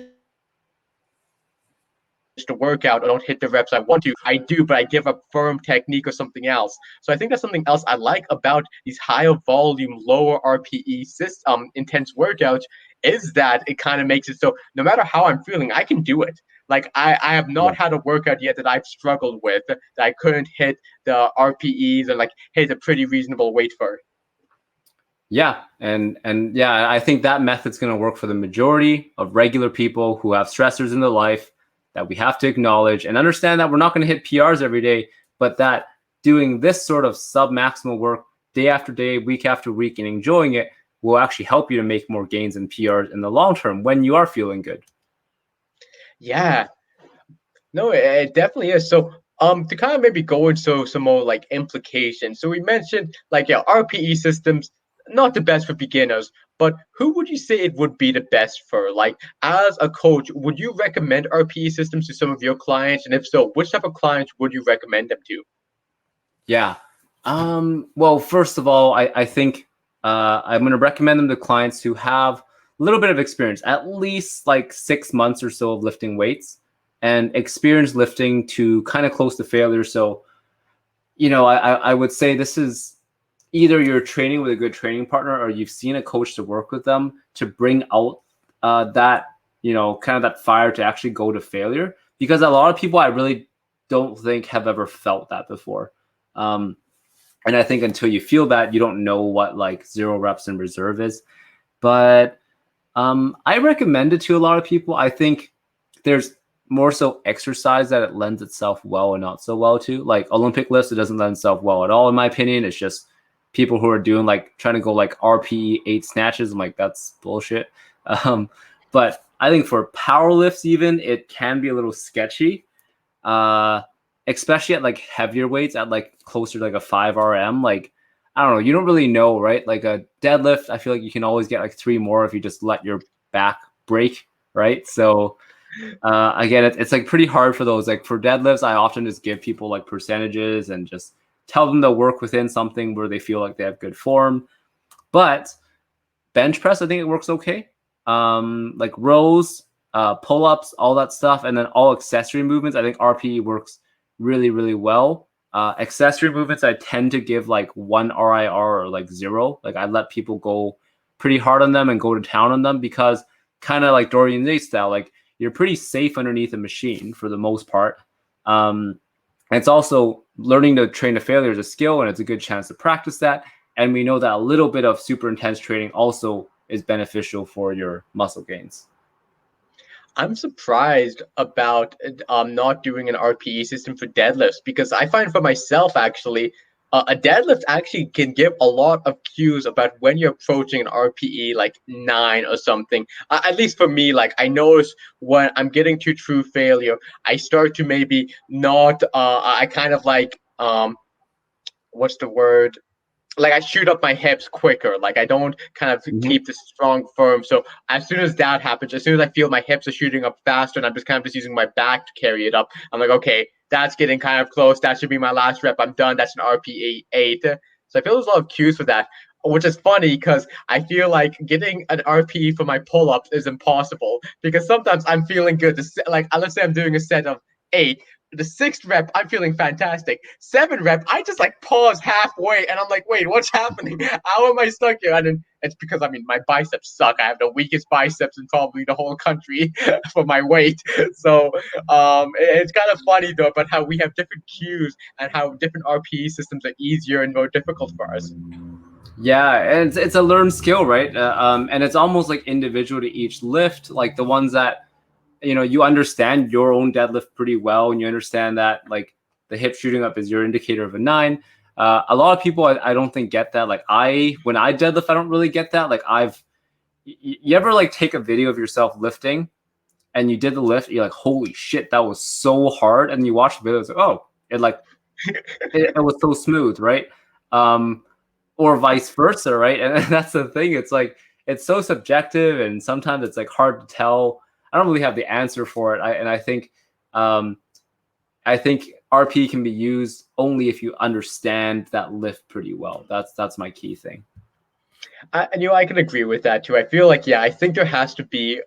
the workout or don't hit the reps I want to. I do, but I give up firm technique or something else. So I think that's something else I like about these higher volume, lower RPE intense workouts is that it kind of makes it so no matter how I'm feeling, I can do it. Like I have Yeah. not had a workout yet that I've struggled with that I couldn't hit the RPEs and like hit a pretty reasonable weight for. Yeah, and yeah, I think that method's going to work for the majority of regular people who have stressors in their life that we have to acknowledge and understand that we're not going to hit PRs every day, but that doing this sort of sub-maximal work day after day, week after week, and enjoying it will actually help you to make more gains and PRs in the long term when you are feeling good. Yeah, no, it definitely is. So, to kind of maybe go into some more like implications. So we mentioned like yeah, RPE systems not the best for beginners, but who would you say it would be the best for? Like as a coach, would you recommend RPE systems to some of your clients? And if so, which type of clients would you recommend them to? Yeah. Well, first of all, I think I'm going to recommend them to clients who have a little bit of experience, at least like 6 months or so of lifting weights and experience lifting to kind of close to failure. So, I would say this is either you're training with a good training partner or you've seen a coach to work with them to bring out that, kind of that fire to actually go to failure. Because a lot of people I really don't think have ever felt that before. And I think until you feel that, you don't know what like 0 reps in reserve is. But I recommend it to a lot of people. I think there's more so exercise that it lends itself well and not so well to. Like Olympic lifts, it doesn't lend itself well at all, in my opinion. It's just people who are doing like trying to go like RPE 8 snatches. I'm like, that's bullshit. But I think for power lifts, even it can be a little sketchy. Especially at like heavier weights at like closer to like a 5 RM. Like, I don't know, you don't really know, right? Like a deadlift, I feel like you can always get like 3 more if you just let your back break, right? So again, it's like pretty hard for those. Like for deadlifts, I often just give people like percentages and just tell them to work within something where they feel like they have good form. But bench press, I think it works okay. like rows, pull-ups, all that stuff, and then all accessory movements. I think RPE works really, really well. Accessory movements, I tend to give like 1 RIR or like 0. Like I let people go pretty hard on them and go to town on them, because kind of like Dorian Yates style, like you're pretty safe underneath a machine for the most part. And it's also learning to train to failure is a skill, and it's a good chance to practice that. And we know that a little bit of super intense training also is beneficial for your muscle gains. I'm surprised about not doing an RPE system for deadlifts, because I find for myself actually a deadlift actually can give a lot of cues about when you're approaching an RPE like 9 or something. At least for me, like I notice when I'm getting to true failure, I start to maybe not. I kind of like what's the word? Like I shoot up my hips quicker. Like I don't kind of keep this strong firm. So as soon as that happens, as soon as I feel my hips are shooting up faster and I'm just kind of just using my back to carry it up, I'm like, okay, that's getting kind of close. That should be my last rep. I'm done. That's an RPE 8. So I feel there's a lot of cues for that, which is funny because I feel like getting an RPE for my pull-ups is impossible, because sometimes I'm feeling good. Like let's say I'm doing a set of 8. The 6th rep, I'm feeling fantastic. 7 rep, I just like pause halfway and I'm like, wait, what's happening? How am I stuck here? And then it's because I mean my biceps suck. I have the weakest biceps in probably the whole country for my weight. So it's kind of funny though about how we have different cues and how different RPE systems are easier and more difficult for us. Yeah, and it's a learned skill, right? And it's almost like individual to each lift. Like the ones that you understand your own deadlift pretty well, and you understand that like the hip shooting up is your indicator of a 9. A lot of people I don't think get that. Like when I deadlift, I don't really get that. Like you ever like take a video of yourself lifting and you did the lift, you're like, holy shit, that was so hard. And you watch the video, it's like, oh, it was so smooth, right? Or vice versa, right? And that's the thing. It's like it's so subjective, and sometimes it's like hard to tell. I don't really have the answer for it. I think RP can be used only if you understand that lift pretty well. That's my key thing. I can agree with that too. I feel like, yeah, I think there has to be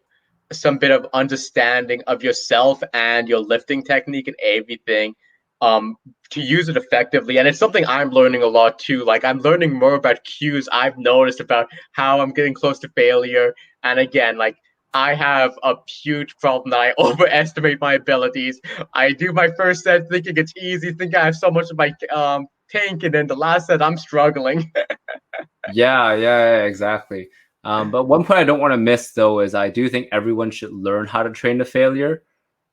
some bit of understanding of yourself and your lifting technique and everything to use it effectively. And it's something I'm learning a lot too. Like I'm learning more about cues I've noticed about how I'm getting close to failure. And again, like I have a huge problem that I overestimate my abilities. I do my first set thinking it's easy, think I have so much of my tank, and then the last set I'm struggling. Yeah, exactly. But one point I don't want to miss though is I do think everyone should learn how to train to failure.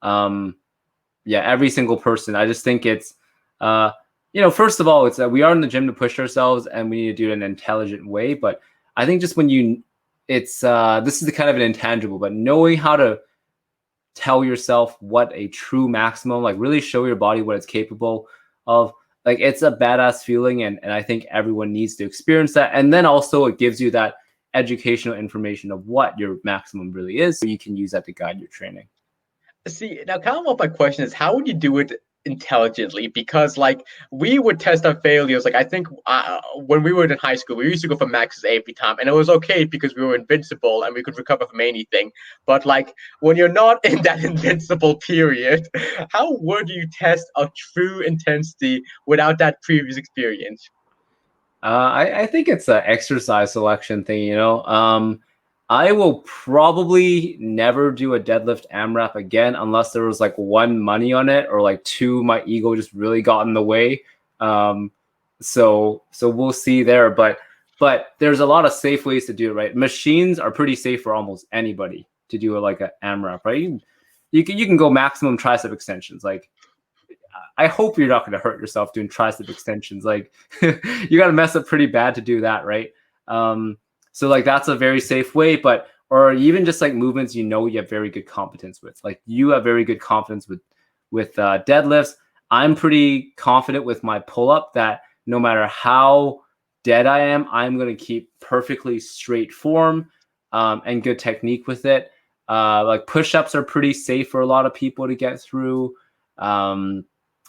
Yeah, every single person. I just think it's, first of all, it's we are in the gym to push ourselves, and we need to do it in an intelligent way. But I think just this is the kind of an intangible, but knowing how to tell yourself what a true maximum, like really show your body what it's capable of. Like it's a badass feeling, and I think everyone needs to experience that. And then also it gives you that educational information of what your maximum really is, so you can use that to guide your training. See, now kind of what my question is, how would you do it intelligently? Because like we would test our failures. Like I think when we were in high school, we used to go for maxes every time, and it was okay because we were invincible and we could recover from anything. But like when you're not in that invincible period, how would you test a true intensity without that previous experience? I think it's an exercise selection thing, I will probably never do a deadlift AMRAP again unless there was like 1, money on it, or like 2, my ego just really got in the way. So we'll see there, but there's a lot of safe ways to do it, right? Machines are pretty safe for almost anybody to do it, like an AMRAP, right? You can go maximum tricep extensions. Like I hope you're not going to hurt yourself doing tricep extensions. Like you got to mess up pretty bad to do that, right? So like that's a very safe way, or even just like movements you have very good competence with. Like you have very good confidence with deadlifts. I'm pretty confident with my pull-up that no matter how dead I am, I'm going to keep perfectly straight form and good technique with it. Like push-ups are pretty safe for a lot of people to get through.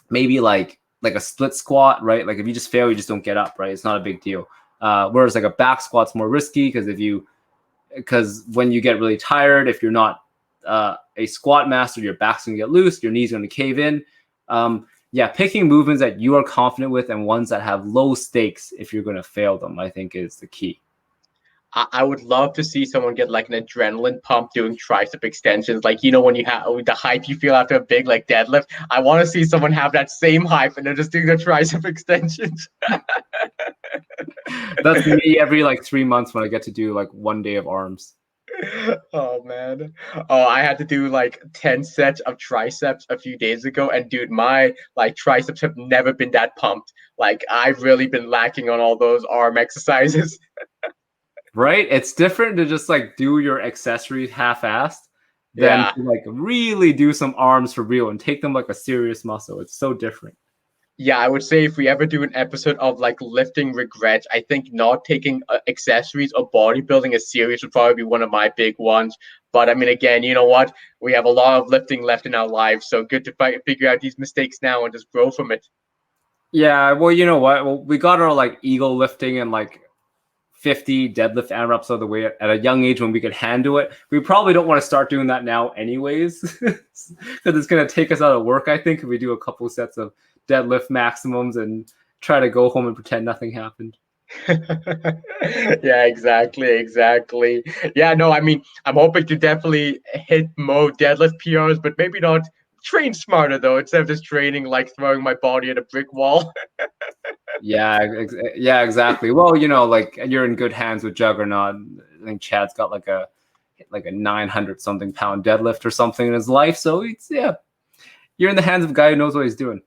Maybe like a split squat, right? Like if you just fail, you just don't get up, right? It's not a big deal. Whereas like a back squat's more risky, because if you because when you get really tired, if you're not a squat master, your back's gonna get loose, your knees gonna cave in. Yeah, picking movements that you are confident with and ones that have low stakes if you're gonna fail them, I think is the key. I would love to see someone get like an adrenaline pump doing tricep extensions. Like, you know, when you have the hype you feel after a big like deadlift, I want to see someone have that same hype and they're just doing the tricep extensions. That's me every like 3 months when I get to do like 1 day of arms. Oh man. Oh, I had to do like 10 sets of triceps a few days ago, and dude, my like triceps have never been that pumped. Like, I've really been lacking on all those arm exercises. Right? It's different to just like do your accessories half-assed than Yeah. to like really do some arms for real and take them like a serious muscle. It's so different. Yeah, I would say if we ever do an episode of like lifting regrets, I think not taking accessories or bodybuilding as serious would probably be one of my big ones. But I mean, again, you know what? We have a lot of lifting left in our lives, so good to figure out these mistakes now and just grow from it. Yeah, well, you know what? Well, we got our like ego lifting and like 50 deadlift and reps of the way at a young age when we could handle it. We probably don't want to start doing that now anyways, because it's going to take us out of work, I think, if we do a couple sets of deadlift maximums and try to go home and pretend nothing happened. Yeah, exactly. Yeah, no, I mean, I'm hoping to definitely hit more deadlift PRs, but maybe not train smarter though, instead of just training like throwing my body at a brick wall. Yeah, yeah, exactly. Well, you know, like you're in good hands with Juggernaut. I think Chad's got like a 900 something pound deadlift or something in his life. So it's, yeah, you're in the hands of a guy who knows what he's doing.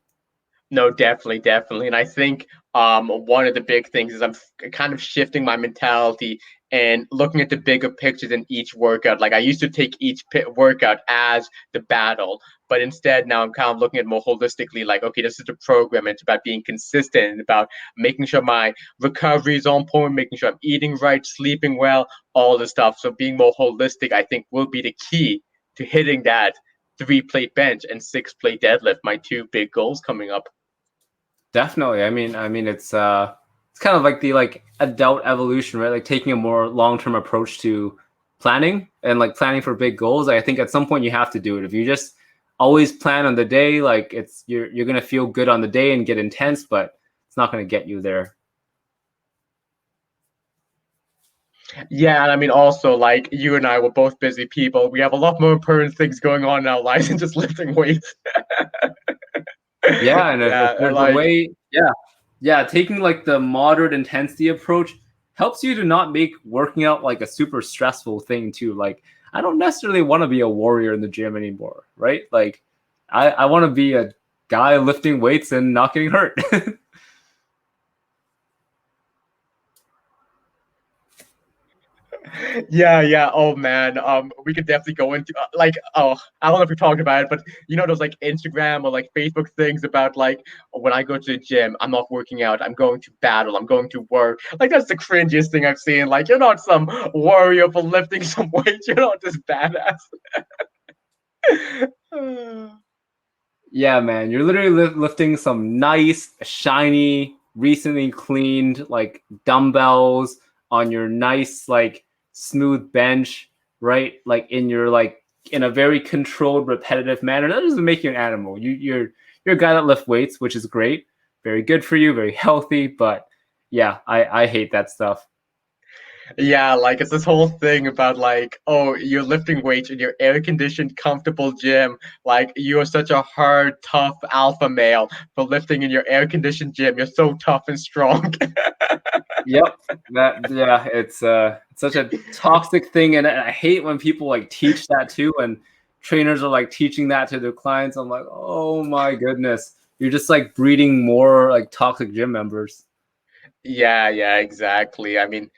No, definitely. And I think one of the big things is I'm kind of shifting my mentality and looking at the bigger pictures in each workout. Like, I used to take each workout as the battle, but instead now I'm kind of looking at it more holistically. Like, okay, this is the program. It's about being consistent and about making sure my recovery is on point, making sure I'm eating right, sleeping well, all the stuff. So being more holistic, I think, will be the key to hitting that 3 plate bench and 6 plate deadlift, my two big goals coming up. Definitely. I mean, it's kind of like the like adult evolution, right? Like taking a more long-term approach to planning and like planning for big goals. I think at some point you have to do it. If you just always plan on the day, like you're gonna feel good on the day and get intense, but it's not gonna get you there. Yeah, and I mean, also, like, you and I were both busy people. We have a lot more important things going on in our lives than just lifting weights. Yeah, and if Yeah, and there's a like, way, yeah, taking like the moderate intensity approach helps you to not make working out like a super stressful thing too. Like, I don't necessarily want to be a warrior in the gym anymore, right? Like, I want to be a guy lifting weights and not getting hurt. yeah. Oh man, we could definitely go into like, oh, I don't know if we talked about it, but you know those like Instagram or like Facebook things about like when I go to the gym, I'm not working out, I'm going to battle, I'm going to work. Like, that's the cringiest thing I've seen. Like, you're not some warrior for lifting some weights. You're not this badass. Yeah, man, you're literally lifting some nice, shiny, recently cleaned like dumbbells on your nice, like smooth bench, right? Like in your like in a very controlled, repetitive manner. That doesn't make you an animal. You're a guy that lifts weights, which is great, very good for you, very healthy. But yeah, I hate that stuff. Yeah, like, it's this whole thing about like, oh, you're lifting weights in your air-conditioned, comfortable gym. Like, you are such a hard, tough alpha male for lifting in your air-conditioned gym. You're so tough and strong. Yep. That yeah, it's such a toxic thing, and I hate when people like teach that too, and trainers are like teaching that to their clients. I'm like, oh my goodness, you're just like breeding more like toxic gym members. Yeah, exactly. I mean,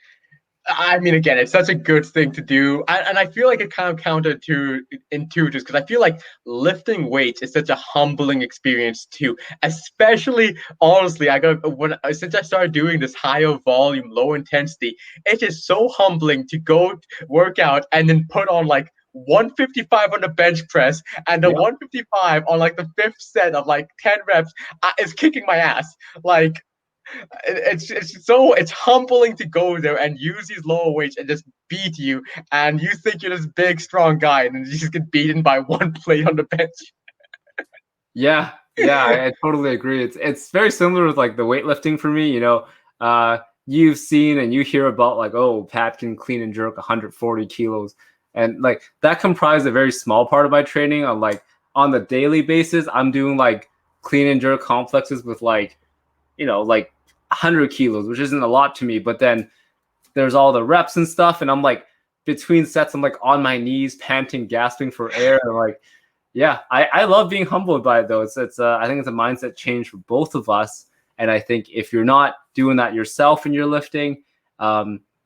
again, it's such a good thing to do, and I feel like it kind of counter to intuitive because I feel like lifting weights is such a humbling experience too. Especially, honestly, I got when since I started doing this higher volume, low intensity, it is so humbling to go work out and then put on like 155 on the bench press, and the Yep. 155 on like the fifth set of like 10 reps is kicking my ass. Like, it's humbling to go there and use these lower weights and just beat you, and you think you're this big, strong guy, and then you just get beaten by one plate on the bench. Yeah, I totally agree. It's very similar with like the weightlifting for me. You've seen and you hear about like, oh, Pat can clean and jerk 140 kilos, and like that comprised a very small part of my training. On the daily basis, I'm doing like clean and jerk complexes with like 100 kilos, which isn't a lot to me. But then there's all the reps and stuff, and I'm like between sets, I'm like on my knees, panting, gasping for air, and like. Yeah, I love being humbled by it though. It's I think it's a mindset change for both of us. And I think if you're not doing that yourself in your lifting,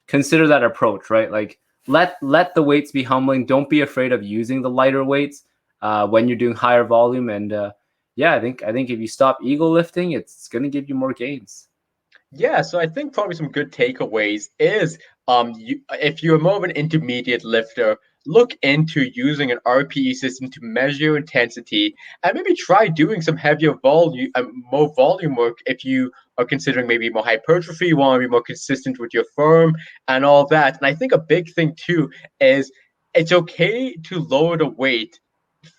consider that approach, right? Like let the weights be humbling. Don't be afraid of using the lighter weights when you're doing higher volume. And I think if you stop ego lifting, it's gonna give you more gains. Yeah, so I think probably some good takeaways is if you're more of an intermediate lifter, look into using an RPE system to measure intensity and maybe try doing some heavier volume, more volume work if you are considering maybe more hypertrophy, you want to be more consistent with your form and all that. And I think a big thing too is it's okay to lower the weight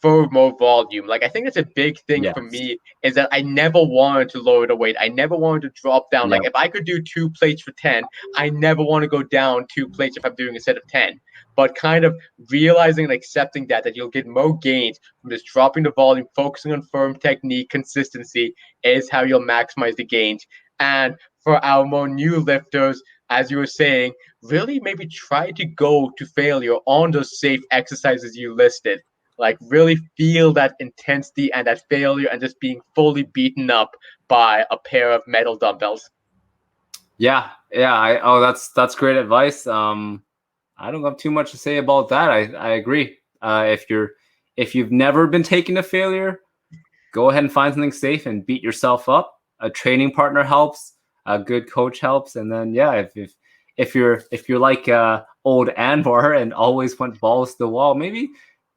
for more volume. Like I think that's a big thing for Yes. me is that I never wanted to lower the weight. I never wanted to drop down. Like Yep. if I could do 2 plates for 10, I never want to go down 2 plates if I'm doing a set of 10. But kind of realizing and accepting that you'll get more gains from just dropping the volume, focusing on firm technique, consistency is how you'll maximize the gains. And for our more new lifters, as you were saying, really maybe try to go to failure on those safe exercises you listed. Like really feel that intensity and that failure and just being fully beaten up by a pair of metal dumbbells. Yeah. That's great advice. I don't have too much to say about that. I agree. If you've never been taken to failure, go ahead and find something safe and beat yourself up. A training partner helps. A good coach helps. And then if you're like old Anwar and always went balls to the wall, maybe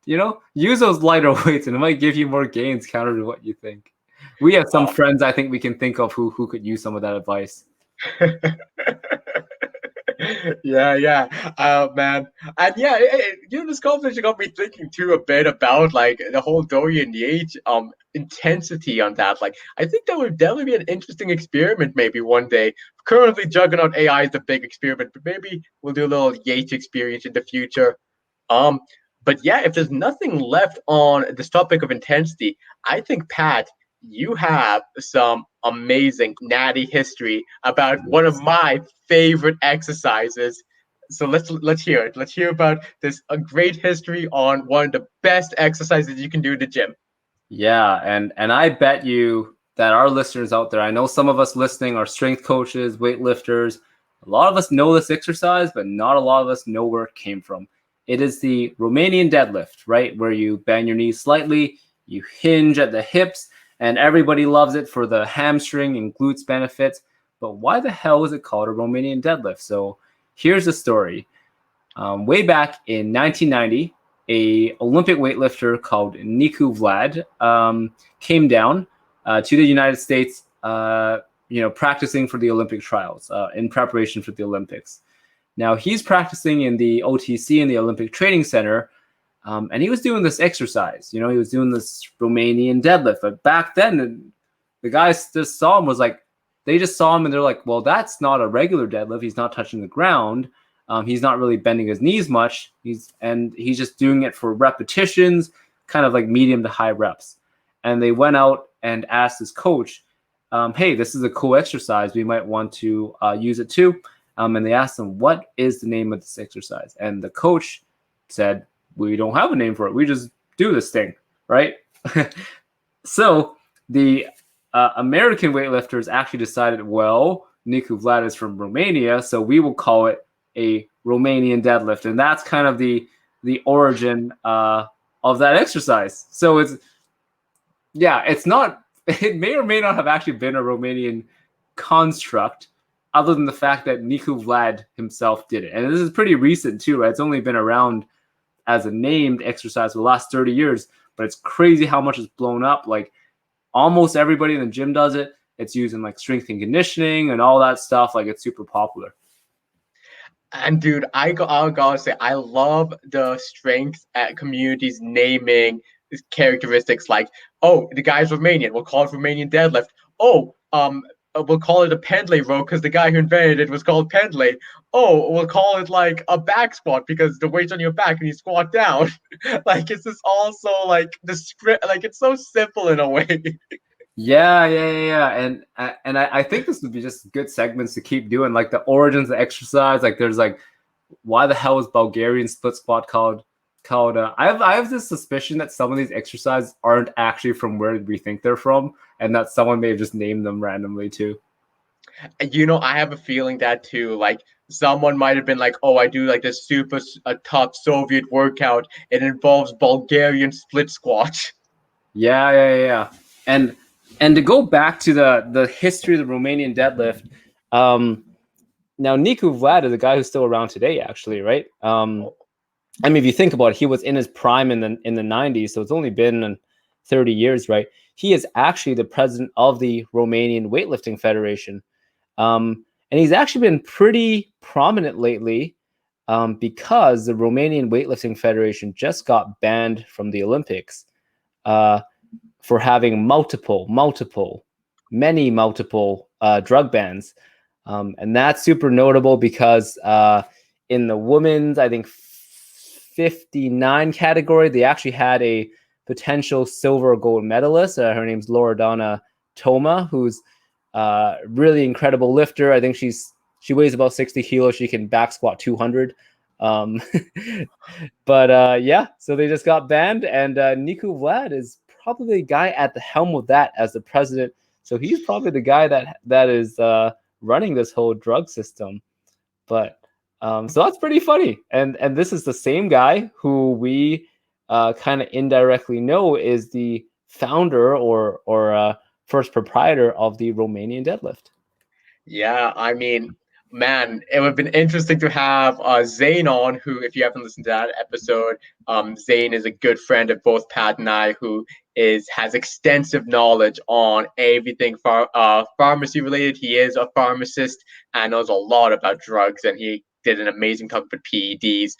use those lighter weights and it might give you more gains counter to what you think. We have some friends I think we can think of who could use some of that advice. Yeah, man, and this conversation got me thinking too a bit about like the whole Dorian Yates intensity on that. Like, I think that would definitely be an interesting experiment maybe one day. Currently, Juggernaut AI is the big experiment, but maybe we'll do a little Yates experience in the future. Um, but yeah, if there's nothing left on this topic of intensity, I think Pat, you have some amazing natty history about one of my favorite exercises. So let's hear it. Let's hear about this a great history on one of the best exercises you can do in the gym. Yeah, and I bet you that our listeners out there, I know some of us listening are strength coaches, weightlifters. A lot of us know this exercise, but not a lot of us know where it came from. It is the Romanian deadlift, right? Where you bend your knees slightly, you hinge at the hips, and everybody loves it for the hamstring and glutes benefits. But why the hell is it called a Romanian deadlift? So here's the story. Way back in 1990, a Olympic weightlifter called Nicu Vlad came down to the United States, practicing for the Olympic trials in preparation for the Olympics. Now he's practicing in the OTC in the Olympic Training Center, and he was doing this exercise. He was doing this Romanian deadlift. But back then, the guys just saw him they just saw him and they're like, well, that's not a regular deadlift. He's not touching the ground. He's not really bending his knees much. He's just doing it for repetitions, kind of like medium to high reps. And they went out and asked his coach, hey, this is a cool exercise. We might want to use it too. And they asked him, what is the name of this exercise? And the coach said, we don't have a name for it. We just do this thing, right? So the American weightlifters actually decided, well, Nicu Vlad is from Romania, so we will call it a Romanian deadlift. And that's kind of the origin of that exercise. So it may or may not have actually been a Romanian construct, other than the fact that Nicu Vlad himself did it. And this is pretty recent too, right? It's only been around as a named exercise for the last 30 years, but it's crazy how much it's blown up. Like almost everybody in the gym does it. It's used in like strength and conditioning and all that stuff. Like it's super popular. And dude, I gotta say, I love the strength at communities naming characteristics like, oh, the guy's Romanian, we'll call it Romanian deadlift. Oh, we'll call it a pendlay row because the guy who invented it was called pendlay. Oh, we'll call it like a back squat because the weight's on your back and you squat down. Like it's just also like the script, like it's so simple in a way. Yeah. And I think this would be just good segments to keep doing, like the origins of exercise. Like there's like, why the hell is Bulgarian split squat called? I have this suspicion that some of these exercises aren't actually from where we think they're from, and that someone may have just named them randomly too. You know, I have a feeling that too. Like someone might have been like, "Oh, I do like this super tough Soviet workout. It involves Bulgarian split squat." Yeah. And to go back to the history of the Romanian deadlift, now Nicu Vlad is a guy who's still around today, actually, right? I mean, if you think about it, he was in his prime in the 90s, so it's only been 30 years, right? He is actually the president of the Romanian Weightlifting Federation. And he's actually been pretty prominent lately because the Romanian Weightlifting Federation just got banned from the Olympics for having multiple drug bans. And that's super notable because in the women's, I think, 59 category, they actually had a potential silver or gold medalist. Her name's Loredana Toma, who's really incredible lifter. I think she weighs about 60 kilos. She can back squat 200. But yeah, so they just got banned, and Nicu Vlad is probably the guy at the helm of that as the president. So he's probably the guy that is running this whole drug system. But so that's pretty funny. And this is the same guy who we kind of indirectly know is the founder or first proprietor of the Romanian deadlift. Yeah, I mean, man, it would have been interesting to have Zane on, who, if you haven't listened to that episode, Zane is a good friend of both Pat and I, who has extensive knowledge on everything pharmacy related. He is a pharmacist and knows a lot about drugs, and he did an amazing talk with PEDs.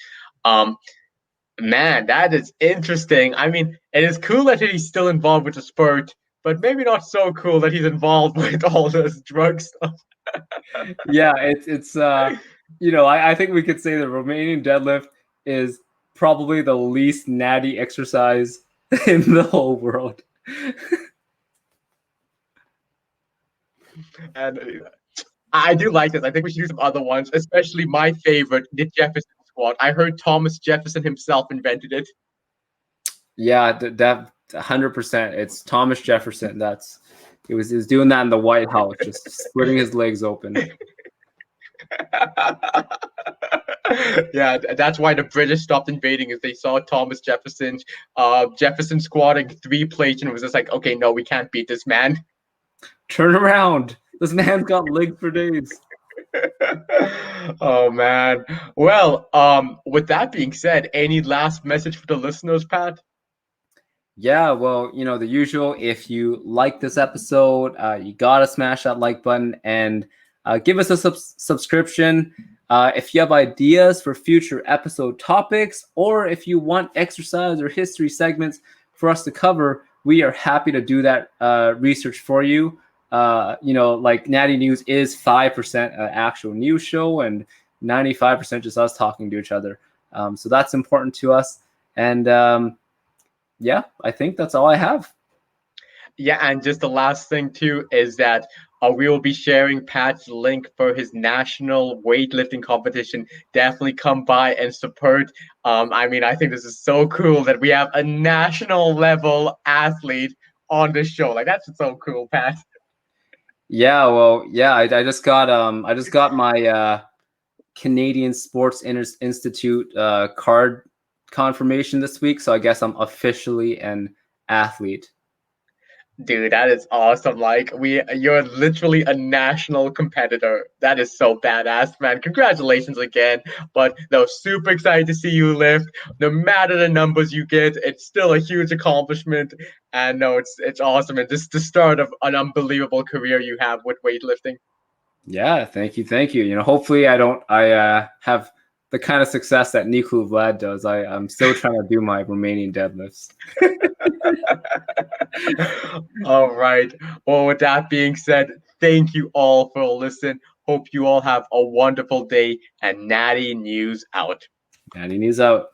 Man, that is interesting. I mean, it is cool that he's still involved with the sport, but maybe not so cool that he's involved with all this drug stuff. Yeah, it's I think we could say the Romanian deadlift is probably the least natty exercise in the whole world. And I do like this. I think we should do some other ones, especially my favorite, the Jefferson squat. I heard Thomas Jefferson himself invented it. Yeah, that 100%. It's Thomas Jefferson. He was doing that in the White House, just splitting his legs open. Yeah, that's why the British stopped invading, is they saw Thomas Jefferson squatting 3 plates and was just like, okay, no, we can't beat this man. Turn around. This man's got legs for days. Oh man. Well, with that being said, any last message for the listeners, Pat? Yeah, well, the usual. If you like this episode, you gotta smash that like button and give us a subscription. If you have ideas for future episode topics, or if you want exercise or history segments for us to cover, we are happy to do that research for you. Like Natty News is 5% actual news show and 95% just us talking to each other. So that's important to us. And yeah, I think that's all I have. Yeah, and just the last thing too is that we will be sharing Pat's link for his national weightlifting competition. Definitely come by and support. I mean, I think this is so cool that we have a national level athlete on the show. Like that's so cool, Pat. Yeah, well, yeah, I just got my Canadian Sports Institute card confirmation this week, so I guess I'm officially an athlete. Dude, that is awesome. Like you're literally a national competitor. That is so badass, man. Congratulations again. But no, super excited to see you lift. No matter the numbers you get, it's still a huge accomplishment. And no, it's awesome. And this is the start of an unbelievable career you have with weightlifting. Yeah, thank you. You know, hopefully I have the kind of success that Nicu Vlad does. I'm still trying to do my Romanian deadlifts. All right. Well, with that being said, thank you all for listening. Hope you all have a wonderful day, and Natty News out. Natty News out.